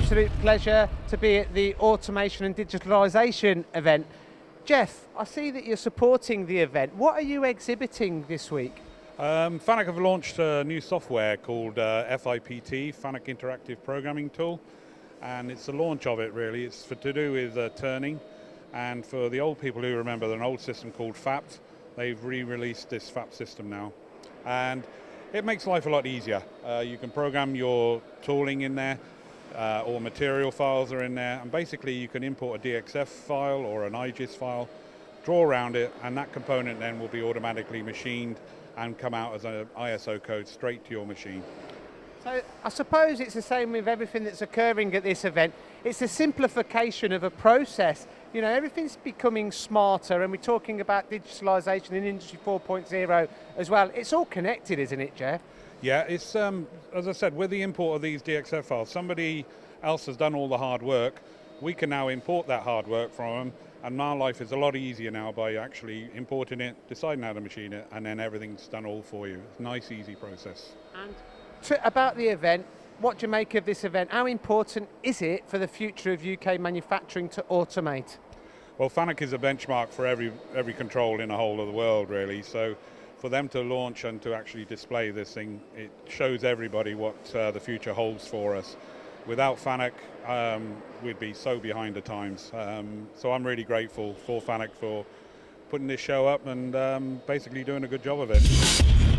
absolute pleasure to be at the Automation and Digitalisation event. Jeff, I see that you're supporting the event. What are you exhibiting this week? FANUC have launched a new software called FiPT, FANUC Interactive Programming Tool, and it's the launch of it really. It's to do with turning, and for the old people who remember an old system called FAPT, they've re-released this FAPT system now, and it makes life a lot easier. You can program your tooling in there, all material files are in there, and basically you can import a DXF file or an IGIS file, draw around it, and that component then will be automatically machined and come out as an ISO code straight to your machine. So I suppose it's the same with everything that's occurring at this event. It's a simplification of a process. You know, everything's becoming smarter, and we're talking about digitalisation in Industry 4.0 as well. It's all connected, isn't it, Jeff? Yeah, it's, as I said, with the import of these DXF files, somebody else has done all the hard work. We can now import that hard work from them, and our life is a lot easier now by actually importing it, deciding how to machine it, and then everything's done all for you. It's a nice, easy process. And about the event, what do you make of this event? How important is it for the future of UK manufacturing to automate? Well, FANUC is a benchmark for every control in the whole of the world, really. So for them to launch and to actually display this thing, it shows everybody what the future holds for us. Without FANUC, we'd be so behind the times. So I'm really grateful for FANUC for putting this show up and basically doing a good job of it.